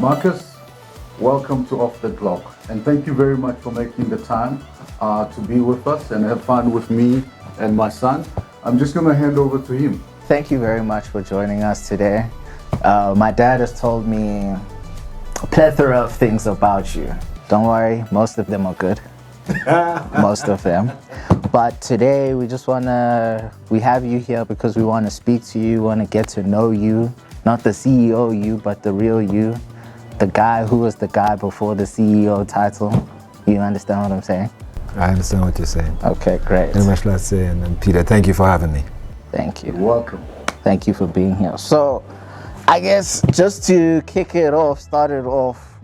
Marcus, welcome to Off the Clock, and thank you very much for making the time to be with us and have fun with me and my son. I'm just going to hand over to him. Thank you very much for joining us today. My dad has told me a plethora of things about you. Don't worry, most of them are good. Most of them. But today we have you here because we want to speak to you, want to get to know you, not the CEO you, but the real you, the guy who was the guy before the CEO title. You understand what I'm saying? I understand what you're saying. Okay, great. Very much let's say, and Peter, thank you for having me. Thank you. You're welcome. Thank you for being here. So, I guess just to start it off,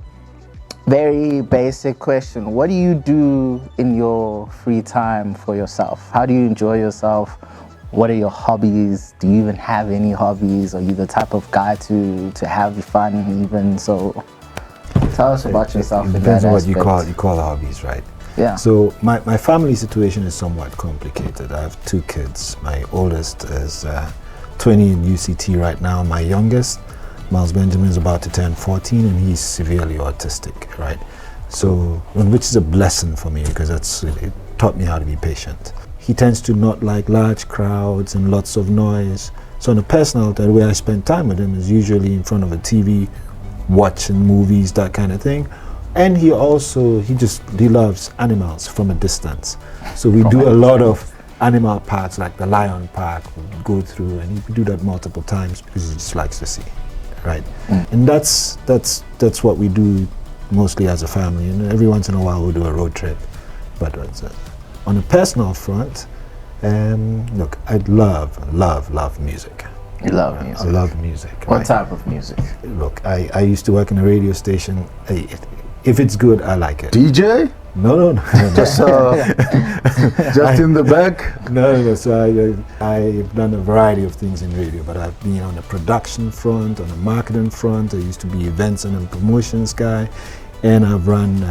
very basic question. What do you do in your free time for yourself? How do you enjoy yourself? What are your hobbies? Do you even have any hobbies? Are you the type of guy to have fun even? So tell us about yourself. It depends on what you call hobbies, right? Yeah. So my family situation is somewhat complicated. I have 2 kids. My oldest is 20 in UCT right now. My youngest, Miles Benjamin, is about to turn 14 and he's severely autistic, right? So, which is a blessing for me because it taught me how to be patient. He tends to not like large crowds and lots of noise. So on a personal, the way I spend time with him is usually in front of a TV, watching movies, that kind of thing. And he loves animals from a distance. So we do a lot of animal parks, like the Lion Park, we go through, and we do that multiple times because he just likes to see, right? And that's what we do mostly as a family. And every once in a while we'll do a road trip. But on a personal front, look, I love music. You love music? I love music. What type of music? Look, I used to work in a radio station. If it's good, I like it. DJ? No. Just in the back? No. So I've done a variety of things in radio, but I've been on the production front, on the marketing front. I used to be events and promotions guy, and I've run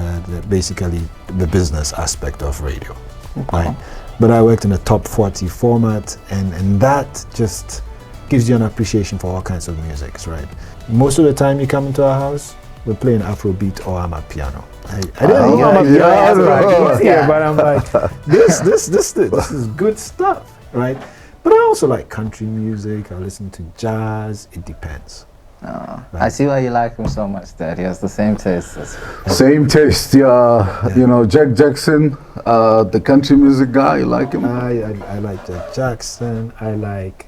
basically the business aspect of radio. Okay. Right? But I worked in a top 40 format, and that just gives you an appreciation for all kinds of music, right? Most of the time you come into our house, we're playing Afrobeat or I'm at piano. I didn't know I'm a piano, yeah. but I'm like, this is good stuff, right? But I also like country music. I listen to jazz. It depends. Right. I see why you like him so much, Dad. He has the same taste as Same taste, yeah. You know, Jack Jackson, the country music guy, you like him? I like Jack Jackson. I like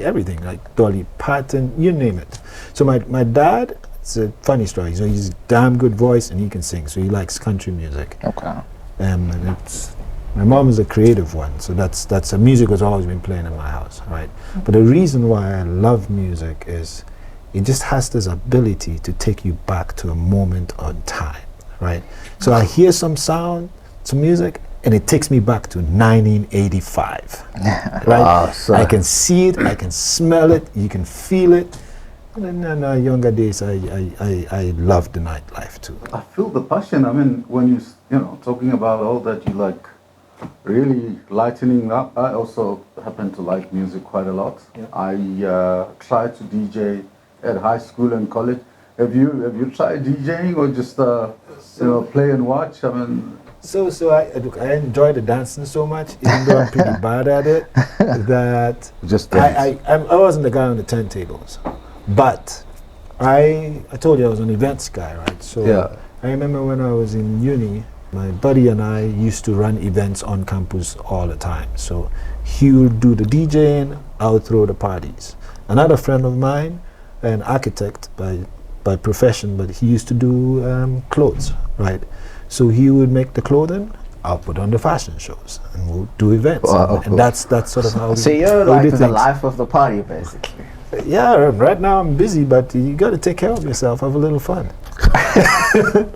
everything, like Dolly Parton, you name it. So my dad, it's a funny story. So he's a damn good voice and he can sing. So he likes country music. Okay. And my mom is a creative one, so that's music has always been playing in my house, right? But the reason why I love music is it just has this ability to take you back to a moment on time, right? So I hear some sound, some music, and it takes me back to 1985, right? I can see it, I can smell it, you can feel it. And then in younger days, I loved the nightlife too. I feel the passion. I mean, when you know, talking about all that, you like really lightening up. I also happen to like music quite a lot. Yeah. I tried to DJ at high school and college. Have you tried DJing or just play and watch? I mean. So I enjoy the dancing so much, even though I'm pretty bad at it. That just I wasn't the guy on the turntables, but I told you I was an events guy, right? So yeah. I remember when I was in uni, my buddy and I used to run events on campus all the time. So he would do the DJing, I would throw the parties. Another friend of mine, an architect by profession, but he used to do clothes, right? So he would make the clothing, I'll put on the fashion shows, and we'll do events. Wow. And that's sort of how So you're like the life of the party, basically. Yeah, right now I'm busy, but you got to take care of yourself, have a little fun.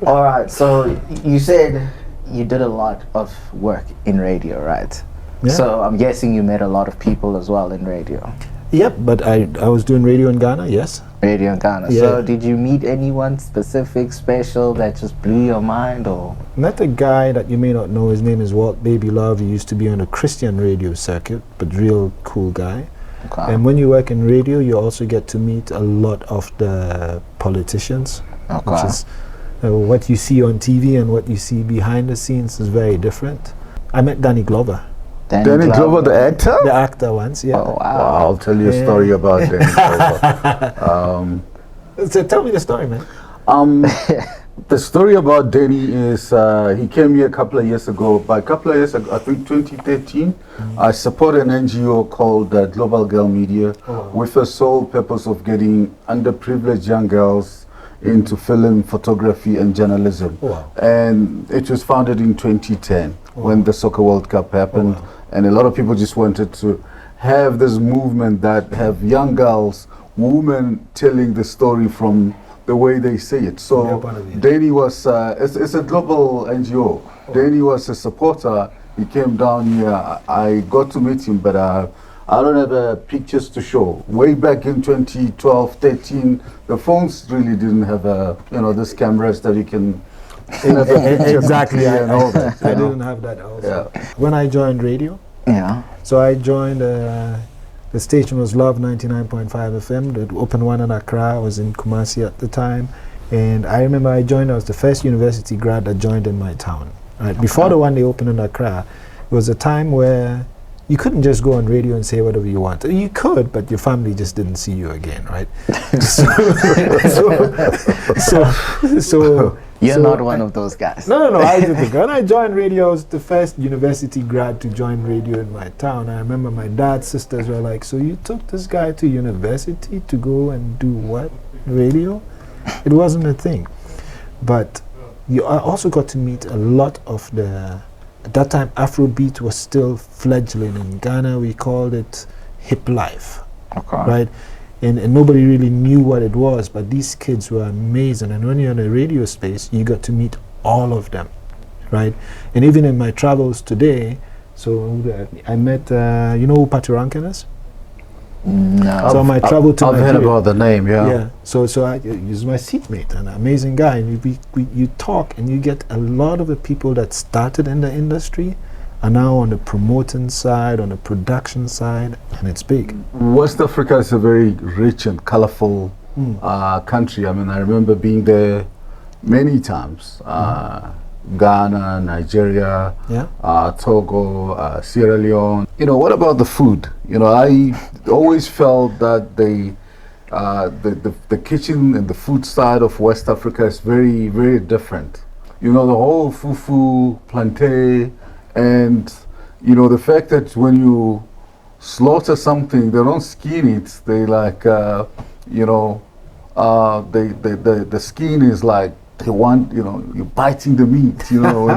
All right, so you said you did a lot of work in radio, right? Yeah. So I'm guessing you met a lot of people as well in radio. Yep, but I was doing radio in Ghana, yes. Radio in Ghana. Yeah. So did you meet anyone specific, special that just blew your mind, or? Met a guy that you may not know. His name is Walt Baby Love. He used to be on a Christian radio circuit, but real cool guy. Okay. And when you work in radio, you also get to meet a lot of the politicians, Okay. which is what you see on TV and what you see behind the scenes is very different. I met Danny Glover, Danny Glover, the actor? the actor once, yeah. Oh, wow. Wow, I'll tell you a story about Danny Glover. So tell me the story, man. The story about Danny is he came here a couple of years ago. By a couple of years ago, I think 2013, I support an NGO called Global Girl Media with the sole purpose of getting underprivileged young girls into film, photography, and journalism. Wow. And it was founded in 2010 when the Soccer World Cup happened. And a lot of people just wanted to have this movement that have young girls, women telling the story from the way they say it. So Danny was, it's a global NGO. Danny was a supporter. He came down here. I got to meet him, but I don't have pictures to show. Way back in 2012, 13, the phones really didn't have this cameras that you can snap a picture Exactly. and all that. I didn't have that also. Yeah. When I joined radio, so I joined, the station was Love 99.5 FM, the open one in Accra. I was in Kumasi at the time. And I remember I was the first university grad that joined in my town. Right? Before the one they opened in Accra, it was a time where you couldn't just go on radio and say whatever you want. You could, but your family just didn't see you again, right? So You're not one of those guys. No. I didn't. When I joined radio, I was the first university grad to join radio in my town. I remember my dad's sisters were like, "So you took this guy to university to go and do what? Radio?" It wasn't a thing. But I also got to meet a lot of at that time, Afrobeat was still fledgling. In Ghana, we called it hip life, right? And nobody really knew what it was, but these kids were amazing. And when you're in a radio space, you got to meet all of them, right? And even in my travels today, so I met, you know who Patti Rankin is? No. So my travel to I've Nigeria. heard about the name, yeah. Yeah. So he's my seatmate, an amazing guy. And you talk, and you get a lot of the people that started in the industry are now on the promoting side, on the production side, and it's big. West Africa is a very rich and colorful country. I mean, I remember being there many times. Ghana, Nigeria, Togo, Sierra Leone. You know, what about the food? You know, I always felt that the kitchen and the food side of West Africa is very, very different. You know, the whole fufu, plantain, and you know, the fact that when you slaughter something, they don't skin it. They like, the skin is like, they want, you know, you're biting the meat, you know,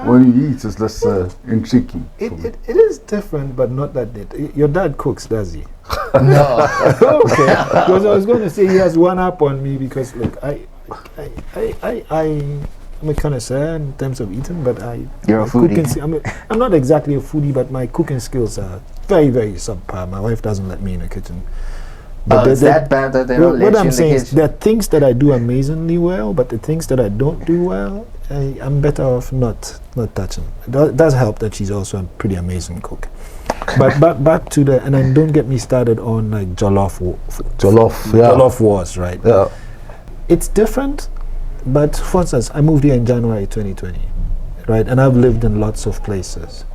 when you eat, it's less intriguing. It is different, but not that different. Your dad cooks, does he? No. Okay. Because I was going to say he has one up on me because, look, I'm a connoisseur in terms of eating, but You're a foodie. I'm not exactly a foodie, but my cooking skills are very, very subpar. My wife doesn't let me in the kitchen. But is that bad that they don't let what you I'm in the saying is kitchen? there are things that I do amazingly well, but the things that I don't do well, I'm better off not touching. It does help that she's also a pretty amazing cook. But back to and then don't get me started on like jollof wars, right? Yeah. It's different, but for instance, I moved here in January 2020, right? And I've lived in lots of places.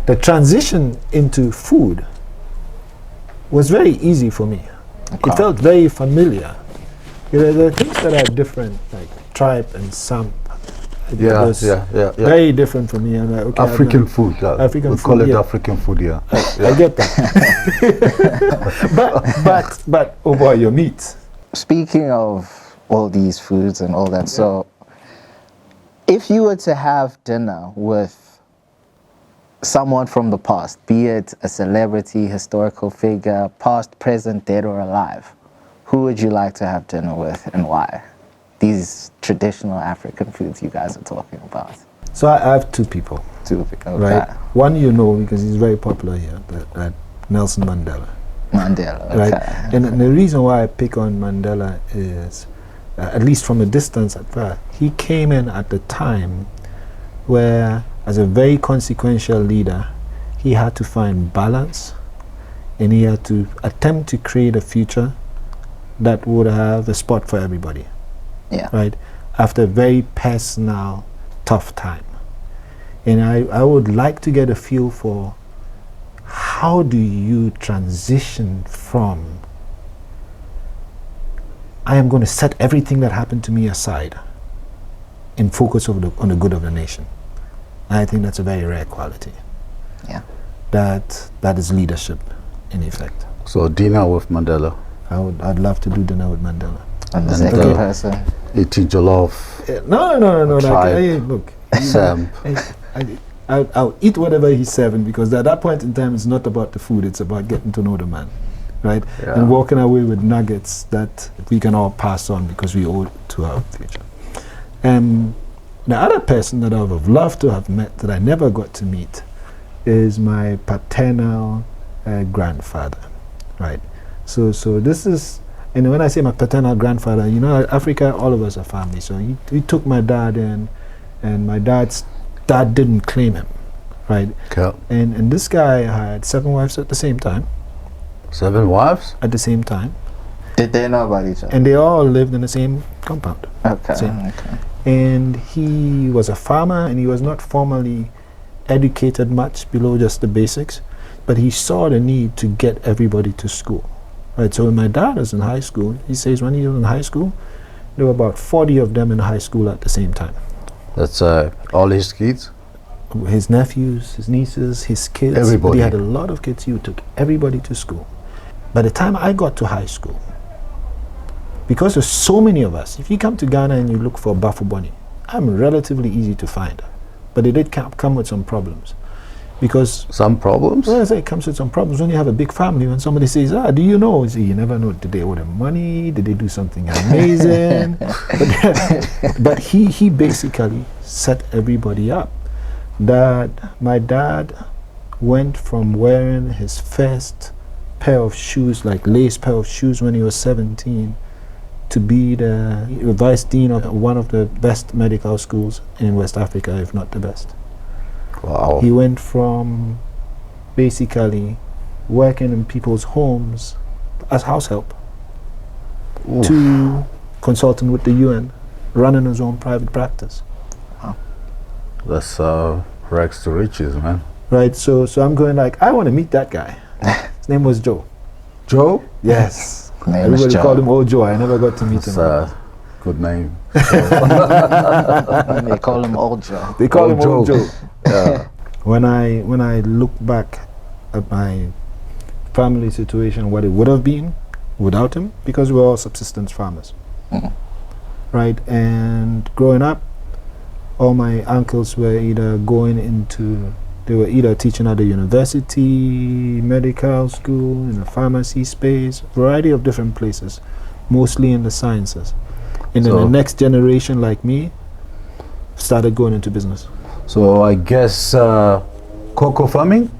The transition into food was very easy for me. Okay. It felt very familiar. There are things that are different, like tripe and samp. Very different for me. I'm like, okay, African food. African we food, call it yeah. African food, yeah. I get that. but oh boy, your meat. Speaking of all these foods and all that, so if you were to have dinner with someone from the past, be it a celebrity, historical figure, past, present, dead or alive, who would you like to have dinner with and why? These traditional African foods you guys are talking about. So I have two people. Okay. Right? One you know because he's very popular here, that Nelson Mandela. Mandela, okay. Right? And the reason why I pick on Mandela is, at least from a distance at first, he came in at the time where, as a very consequential leader, he had to find balance and he had to attempt to create a future that would have a spot for everybody. Yeah. Right? After a very personal, tough time. And I would like to get a feel for how do you transition from I am going to set everything that happened to me aside and focus on the good of the nation. I think that's a very rare quality. Yeah. That is leadership in effect. So dinner with Mandela. I'd love to do dinner with Mandela. I'm the second person. Eating jollof. No. Like, look, Sam. I'll eat whatever he's serving, because at that point in time, it's not about the food, it's about getting to know the man, right? Yeah. And walking away with nuggets that we can all pass on because we owe it to our future. The other person that I would have loved to have met that I never got to meet is my paternal grandfather, right? So this is, and when I say my paternal grandfather, you know, Africa, all of us are family. So he took my dad in, and my dad's dad didn't claim him, right? Okay. And this guy had 7 wives at the same time. 7 wives? At the same time. Did they know about each other? And they all lived in the same compound. Okay. Okay. And he was a farmer, and he was not formally educated much below just the basics, but he saw the need to get everybody to school. Right, so when my dad was in high school, he says when he was in high school, there were about 40 of them in high school at the same time. That's all his kids? His nephews, his nieces, his kids. Everybody. But he had a lot of kids. He took everybody to school. By the time I got to high school, because there's so many of us, if you come to Ghana and you look for Baffoe-Bonnie, I'm relatively easy to find. But it did come with some problems. Because some problems? Well, I say it comes with some problems when you have a big family. When somebody says, do you know? You never know. Did they owe them money? Did they do something amazing? but he basically set everybody up. That my dad went from wearing his first pair of shoes, like lace pair of shoes, when he was 17, to be the vice dean of one of the best medical schools in West Africa, if not the best. Wow. He went from basically working in people's homes as house help to consulting with the UN, running his own private practice. Wow. That's rags to riches, man. Right, so I'm going like, I want to meet that guy. His name was Joe. Joe? Yes. Everybody called him Old Joe. I never got to meet him. Good name. They call him Old Joe. They call him Old Joe. Yeah. When I look back at my family situation, what it would have been without him, because we're all subsistence farmers, right? And growing up, all my uncles were they were either teaching at the university, medical school, in the pharmacy space, variety of different places, mostly in the sciences. And then the next generation, like me, started going into business. So I guess cocoa farming?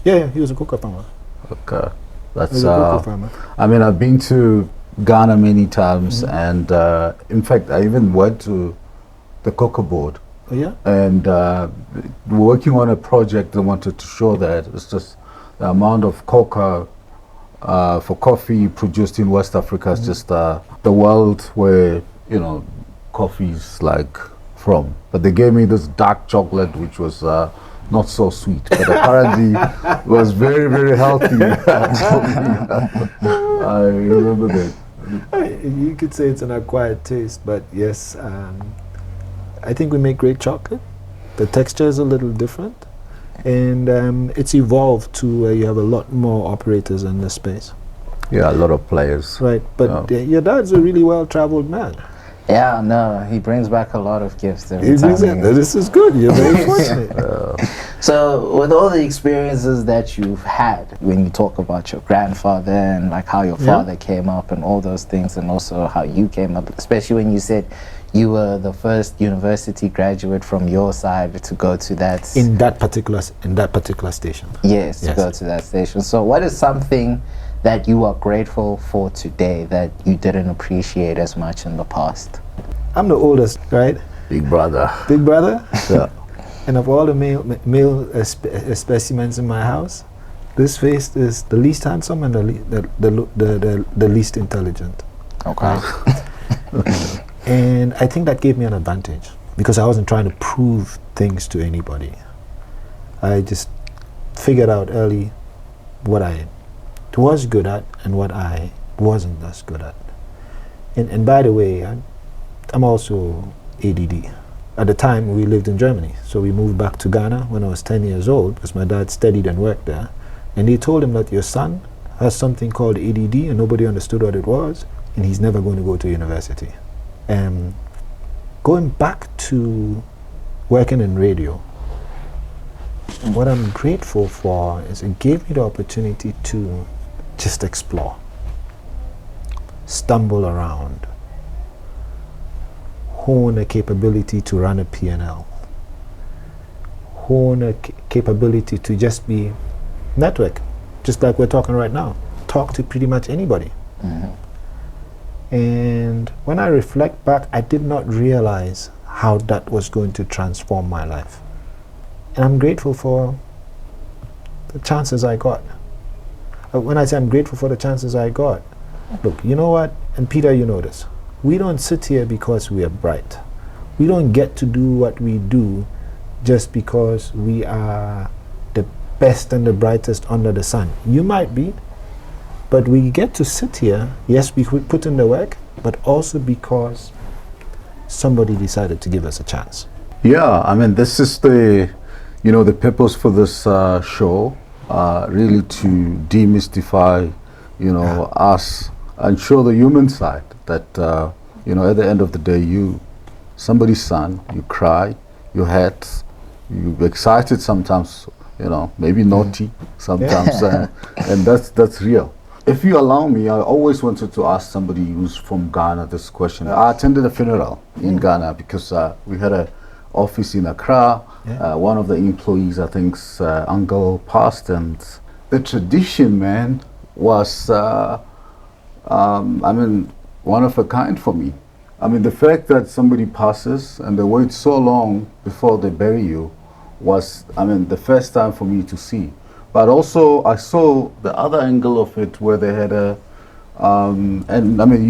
Yeah, he was a cocoa farmer. Okay. That's He was a cocoa farmer. I mean, I've been to Ghana many times, and in fact, I even went to the cocoa board. Oh, yeah? And working on a project, I wanted to show that it's just the amount of cocoa for coffee produced in West Africa is just the world where, you know, coffee is like from. But they gave me this dark chocolate, which was not so sweet, but apparently was very, very healthy. I remember that. You could say it's an acquired taste, but yes, I think we make great chocolate. The texture is a little different, and it's evolved to where you have a lot more operators in this space. Yeah, a lot of players. Right, but your dad's a really well-traveled man. Yeah, no, he brings back a lot of gifts every time. This is good. You're very fortunate. So, with all the experiences that you've had, when you talk about your grandfather and like how your father came up and all those things, and also how you came up, especially when you said you were the first university graduate from your side to go to that in that particular station. Yes, to go to that station. So, what is something that you are grateful for today that you didn't appreciate as much in the past? I'm the oldest, right? Big brother. Big brother? Yeah. And of all the male specimens in my house, this face is the least handsome and the least intelligent. Okay. Okay. And I think that gave me an advantage because I wasn't trying to prove things to anybody. I just figured out early what I was good at and what I wasn't as good at. And by the way, I'm also ADD. At the time, we lived in Germany, so we moved back to Ghana when I was 10 years old because my dad studied and worked there. And they told him that your son has something called ADD and nobody understood what it was, and he's never going to go to university. Going back to working in radio, what I'm grateful for is it gave me the opportunity to just explore, stumble around, hone a capability to run a P&L, hone a capability to just be network, just like we're talking right now. Talk to pretty much anybody. Mm-hmm. And when I reflect back, I did not realize how that was going to transform my life. And I'm grateful for the chances I got. When I say I'm grateful for the chances I got, look, you know what? And Peter, you know this. We don't sit here because we are bright. We don't get to do what we do just because we are the best and the brightest under the sun. You might be, but we get to sit here, yes, we could put in the work, but also because somebody decided to give us a chance. Yeah, I mean, this is the purpose for this show, really to demystify, us and show the human side that, at the end of the day, somebody's son, you cry, you hurt, you're excited sometimes, maybe naughty sometimes, and that's real. If you allow me, I always wanted to ask somebody who's from Ghana this question. I attended a funeral in Ghana because we had an office in Accra. Yeah. One of the employees, I think's uncle passed, and the tradition, man, was, one of a kind for me. I mean, the fact that somebody passes and they wait so long before they bury you was, the first time for me to see. But also, I saw the other angle of it where they had you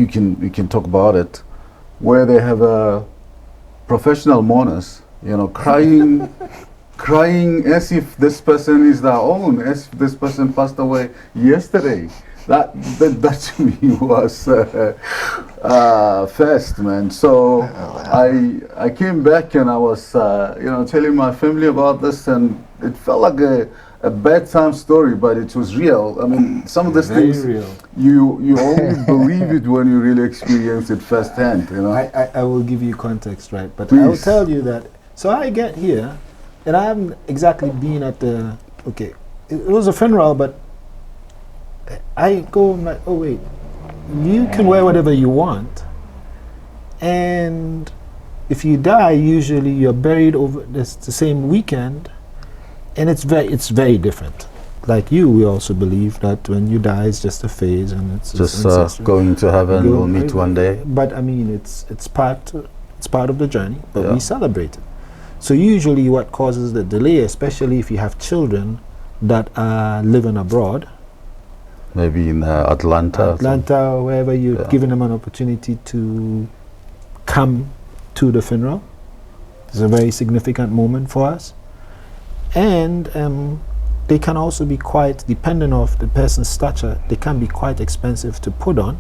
can talk about it, where they have a professional mourners, crying as if this person is their own, as if this person passed away yesterday. That to me was first, man. So I came back and I was telling my family about this, and it felt like a bedtime story, but it was real. I mean, some of these things real. You only believe it when you really experience it firsthand. I will give you context, right? But Please. I will tell you that. So I get here, and I haven't exactly been at the. Okay, it was a funeral, but I go and like, oh wait, you can wear whatever you want, and if you die, usually you're buried over the same weekend, and it's very different. Like you, we also believe that when you die, it's just a phase, and it's just going to heaven. We'll meet one day. But I mean, it's part of the journey. But we celebrate it. So usually, what causes the delay, especially if you have children that are living abroad. Maybe in Atlanta or wherever, you're giving them an opportunity to come to the funeral. It's a very significant moment for us. And they can also be quite, depending on the person's stature, they can be quite expensive to put on.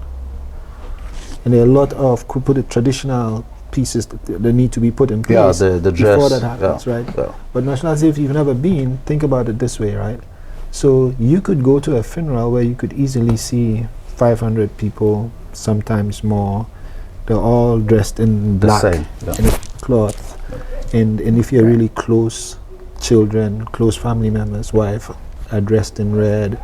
And there are a lot of traditional pieces that need to be put in place the dress, before that happens, right? Yeah. But National Day, if you've never been, think about it this way, right? So you could go to a funeral where you could easily see 500 people, sometimes more. They're all dressed in black, in a cloth. And if you're really close, children, close family members, wife, are dressed in red,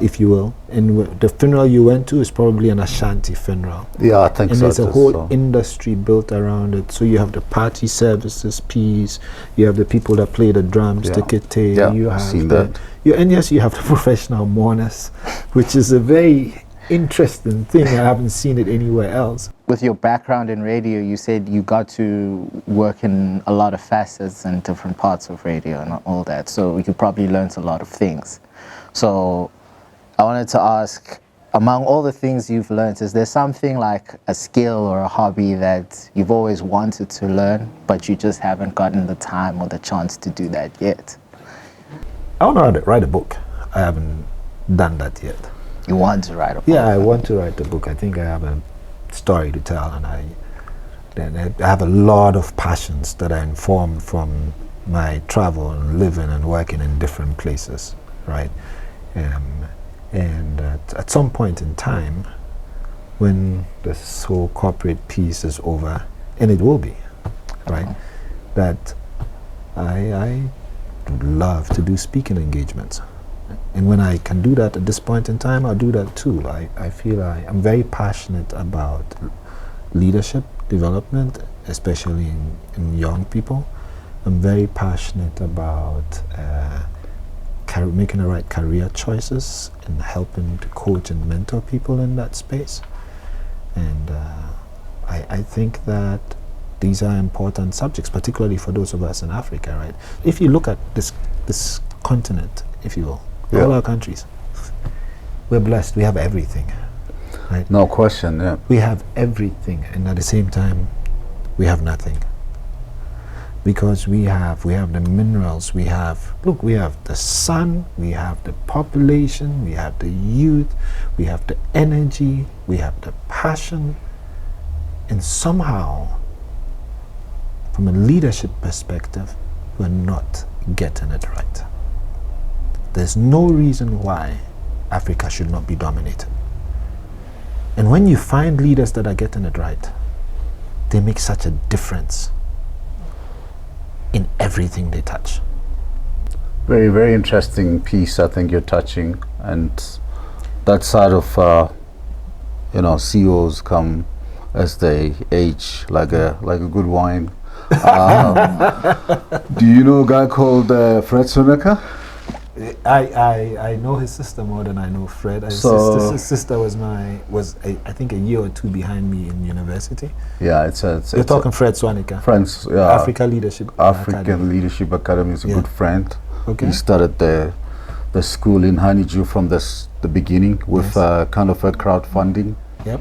if you will. And the funeral you went to is probably an Ashanti funeral. Yeah, I think so. And there's a whole industry built around it. So you have the party services piece, you have the people that play the drums, the kete, you have seen that. And yes, you have the professional mourners, which is a very interesting thing. I haven't seen it anywhere else. With your background in radio, you said you got to work in a lot of facets and different parts of radio and all that. So you probably learned a lot of things. So I wanted to ask, among all the things you've learned, is there something like a skill or a hobby that you've always wanted to learn, but you just haven't gotten the time or the chance to do that yet? I want to write a book. I haven't done that yet. You want to write a book? Yeah, I want to write a book. I think I have a story to tell, and I have a lot of passions that are informed from my travel and living and working in different places, right? And at some point in time, when this whole corporate piece is over, and it will be, right, that I would love to do speaking engagements. And when I can do that at this point in time, I'll do that too. I feel I'm very passionate about leadership development, especially in young people. I'm very passionate about making the right career choices and helping to coach and mentor people in that space. And I think that these are important subjects, particularly for those of us in Africa, right? If you look at this continent, if you will, all our countries, we're blessed. We have everything, right? No question, yeah. We have everything, and at the same time, we have nothing. Because we have the minerals, we have the sun, we have the population, we have the youth, we have the energy, we have the passion, and somehow, from a leadership perspective, we're not getting it right. There's no reason why Africa should not be dominated. And when you find leaders that are getting it right, they make such a difference in everything they touch. Very, very interesting piece I think you're touching, and that side of CEOs come as they age like a good wine. Do you know a guy called Fred Soneca? I know his sister more than I know Fred. His sister was I think a year or two behind me in university. Yeah, You're talking Fred Swanica. Friends, yeah. African Leadership Leadership Academy is a good friend. Okay. He started the school in Honeydew from the beginning with kind of a crowdfunding. Yep.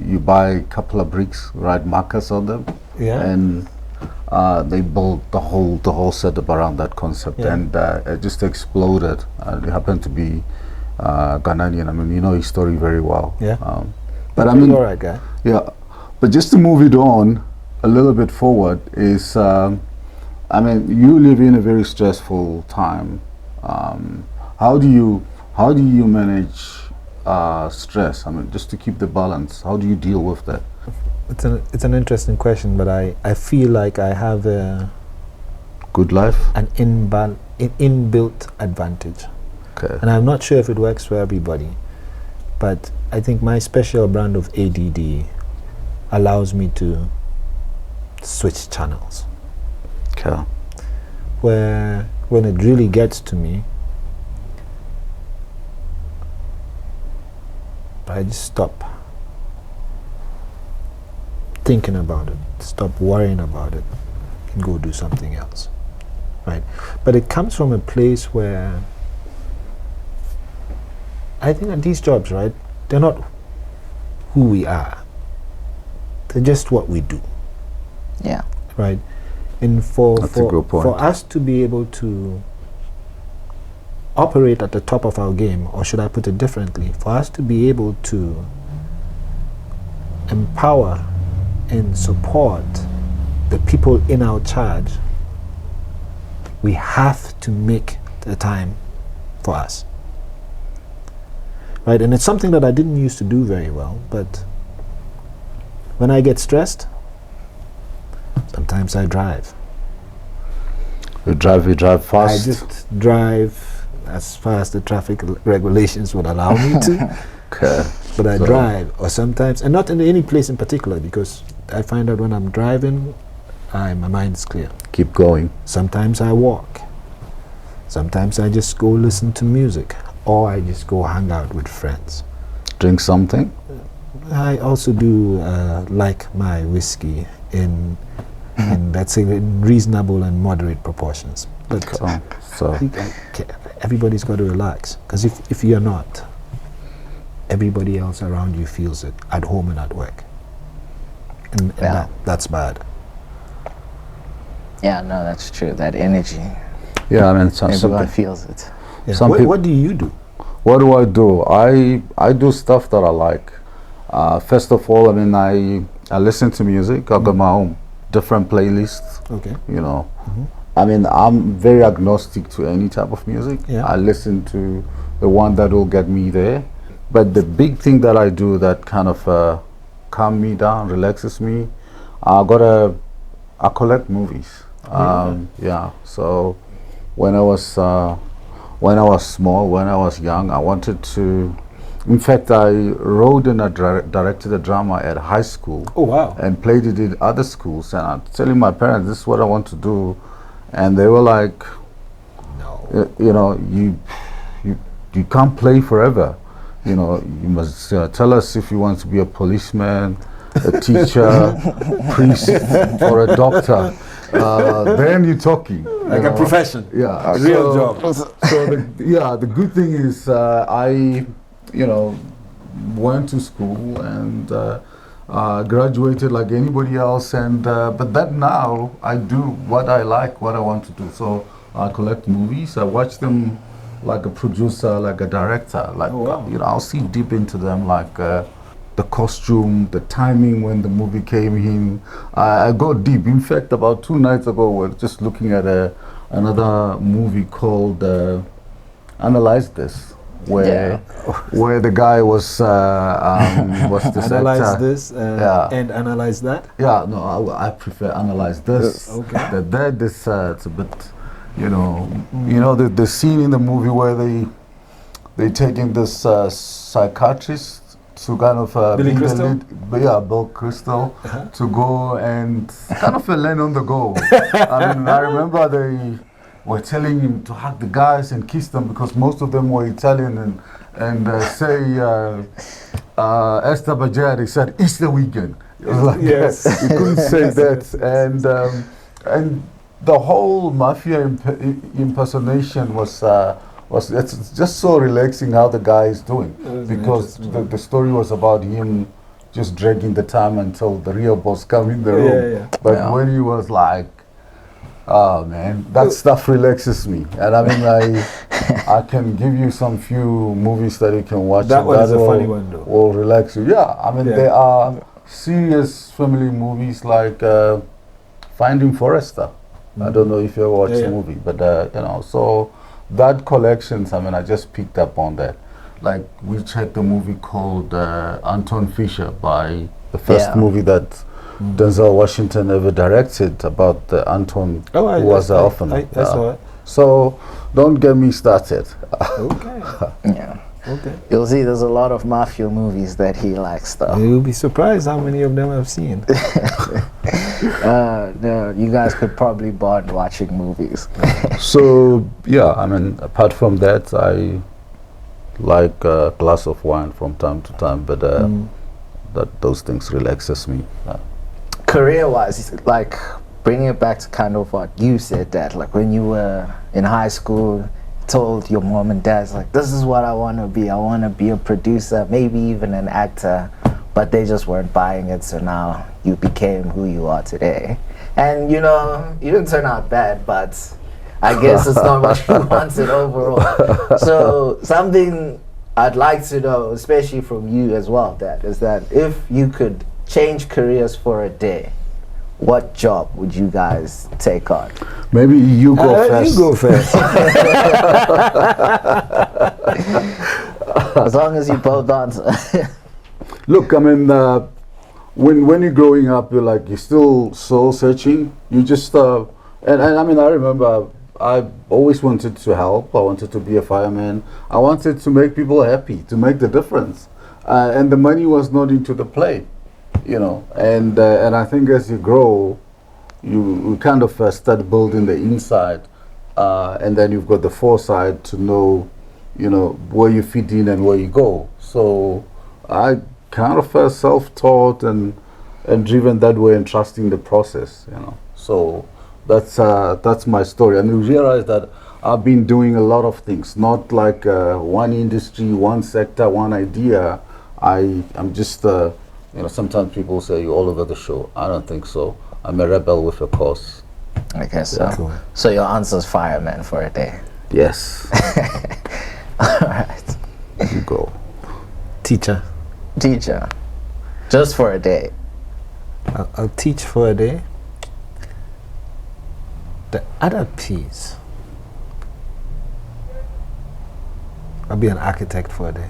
You buy a couple of bricks, write markers on them, and they built the whole setup around that concept, and it just exploded. It happened to be Ghanaian. I mean, you know his story very well. Yeah. But I mean, all right, guy. Yeah. But just to move it on a little bit forward is, I mean, you live in a very stressful time. How do you manage stress? I mean, just to keep the balance. How do you deal with that? It's an interesting question, but I feel like I have a good life, an inbuilt advantage. Okay. And I'm not sure if it works for everybody, but I think my special brand of ADD allows me to switch channels. Okay. Where when it really gets to me, I just stop thinking about it, stop worrying about it, and go do something else, right? But it comes from a place where I think that these jobs, right, they're not who we are. They're just what we do. Yeah. Right? And for us to be able to operate at the top of our game, or should I put it differently, for us to be able to empower and support the people in our charge, we have to make the time for us. Right? And it's something that I didn't used to do very well, but when I get stressed, sometimes I drive. You drive fast? I just drive as far as the traffic regulations would allow me to. Okay. But I drive, or sometimes, and not in any place in particular, because I find that when I'm driving, my mind is clear. Keep going. Sometimes I walk. Sometimes I just go listen to music, or I just go hang out with friends. drink something? I also do like my whiskey in let's say in reasonable and moderate proportions. But So everybody's got to relax, because if you're not, everybody else around you feels it at home and at work, and that's bad. Yeah, no, that's true. That energy, yeah, I mean, everyone feels it. Yeah. Some What do you do? what do? I do stuff that I like. First of all, I mean, I listen to music. I've got my own different playlists. Okay. You know, I mean, I'm very agnostic to any type of music. Yeah. I listen to the one that will get me there. But the big thing that I do that kind of calm me down, relaxes me, I collect movies. Yeah. So when I was small, when I was young, I wanted to. In fact, I wrote and I directed a drama at high school. Oh wow! And played it at other schools. And I'm telling my parents, this is what I want to do, and they were like, No. you know, you can't play forever. You know, you must tell us if you want to be a policeman, a teacher, priest, or a doctor. Then you're talking. Like a profession. Yeah, A real job. So the good thing is I, went to school and graduated like anybody else. And but that now I do what I like, what I want to do. So I collect movies. I watch them like a producer, like a director. Like I'll see deep into them, like the costume, the timing when the movie came in. I go deep. In fact, about 2 nights ago, we're just looking at another movie called Analyze This, where the guy was this Analyze actor. this and analyze that. Yeah, no, I prefer Analyze This. Okay. That is it's a bit, the scene in the movie where they taking this psychiatrist to kind of Billy be the Crystal? lead, Bill Crystal, to go and kind of learn on the go. I mean, I remember they were telling him to hug the guys and kiss them because most of them were Italian and say Esther Bajari said Easter weekend. It was like Yes. you couldn't say that, and the whole mafia impersonation was it's just so relaxing how the guy is doing, because the story was about him just dragging the time until the real boss come in the room. But when he was like, oh man, that stuff relaxes me. And I mean, I can give you some few movies that you can watch. That one is a funny one though. Will relax you. Yeah, I mean, there are serious family movies like Finding Forrester. I don't know if you ever watched the movie, but so that collections, I mean, I just picked up on that. Like, we checked a movie called Anton Fisher, by the first movie that Denzel Washington ever directed, about Anton, who was an orphan. I saw it. So don't get me started. Okay. Yeah. Okay. You'll see there's a lot of mafia movies that he likes, though. You'll be surprised how many of them I've seen. No, you guys could probably bond watching movies. So, yeah, I mean, apart from that, I like a glass of wine from time to time, but those things relaxes me. Career-wise, like, bringing it back to kind of what you said, Dad, like when you were in high school, told your mom and dad, like, this is what I want to be. I want to be a producer, maybe even an actor, but they just weren't buying it, so now you became who you are today. And, you didn't turn out bad, but I guess it's not what you wanted overall. So something I'd like to know, especially from you as well, Dad, is that if you could change careers for a day, what job would you guys take on? Maybe you go first. You go first. As long as you both answer. Look, I mean, when you're growing up, you're still soul searching. You just and I mean, I remember I always wanted to help. I wanted to be a fireman. I wanted to make people happy, to make the difference, and the money was not into the play, And I think as you grow, you kind of start building the inside, and then you've got the foresight to know, where you fit in and where you go. So I kind of felt self-taught and driven that way and trusting the process, you know. So that's my story. And you realize that I've been doing a lot of things, not like one industry, one sector, one idea. I'm just, you know, sometimes people say you're all over the show. I don't think so. I'm a rebel with a cause. I guess so. Cool. So your answer's fireman for a day. Yes. All right. You go. Teacher. Teacher. Just for a day. I'll teach for a day. The other piece, I'll be an architect for a day.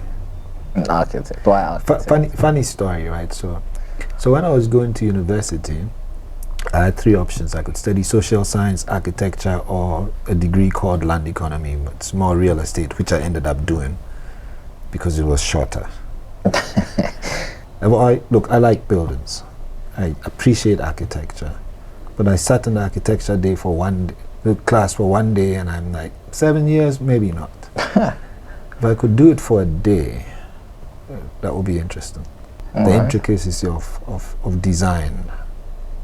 An architect. Why architect? Funny story, right? So when I was going to university, I had 3 options. I could study social science, architecture, or a degree called land economy. It's more real estate, which I ended up doing because it was shorter. Look, I like buildings. I appreciate architecture. But I sat in the architecture day for class for 1 day, and I'm like, 7 years? Maybe not. If I could do it for a day, that would be interesting. The intricacies of design,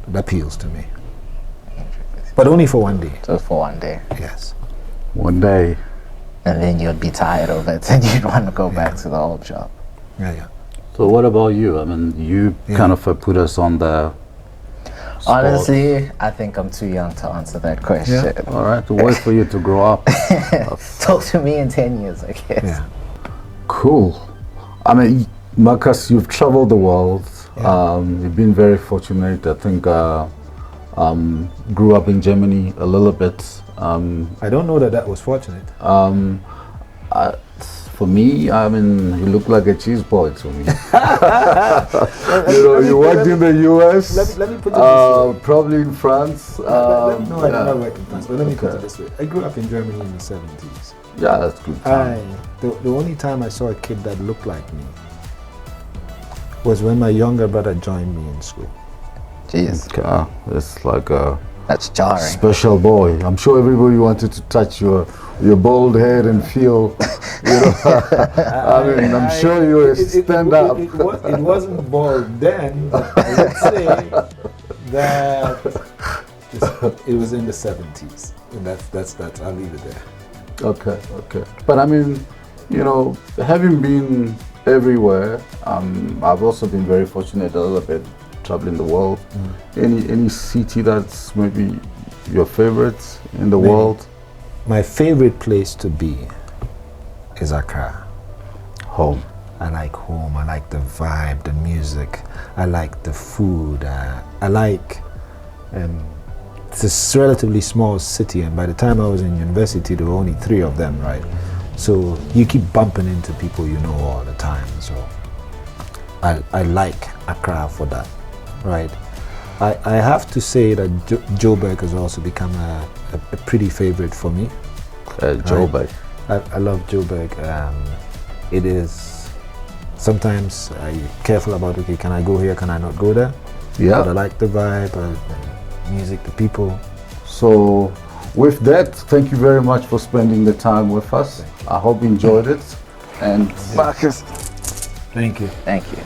that appeals to me. But only for 1 day. Just for 1 day. Yes. 1 day. And then you'd be tired of it and you'd want to go back to the old job. Yeah. So what about you? I mean, you kind of put us on the spot. Honestly, I think I'm too young to answer that question. Yeah. All right, to wait for you to grow up. Talk to me in 10 years, I guess. Yeah. Cool. I mean, Marcus, you've traveled the world. Yeah. You've been very fortunate. I think grew up in Germany a little bit. I don't know that was fortunate. For me, I mean, you look like a cheese boy to me. You know, you worked in the US. Let me put it this way. Probably in France. No, I did not work in France, but let me put it this way. I grew up in Germany in the 70s. Yeah, that's good. The only time I saw a kid that looked like me was when my younger brother joined me in school. Jeez. Okay. It's like a That's jarring. special boy. I'm sure everybody wanted to touch your bald head and feel, you know. I mean, I'm sure you were stand up. It wasn't bald then, but I would say that it was in the 70s. And that's I'll leave it there. Okay. But I mean, you know, having been everywhere, I've also been very fortunate a little bit traveling the world. Any city that's maybe your favorite in the world? My favorite place to be is Accra. Home. I like home. I like the vibe, the music. I like the food. I like. It's a relatively small city, and by the time I was in university, there were only 3 of them, right? So you keep bumping into people you know all the time. So I like Accra for that, right? I have to say that Joburg has also become a pretty favorite for me. Joburg. I love Joburg. It is sometimes I'm careful about, okay, can I go here, can I not go there? Yeah. But I like the vibe, the music, the people. So with that, thank you very much for spending the time with us. I hope you enjoyed it. And Marcus, Thank you. Thank you.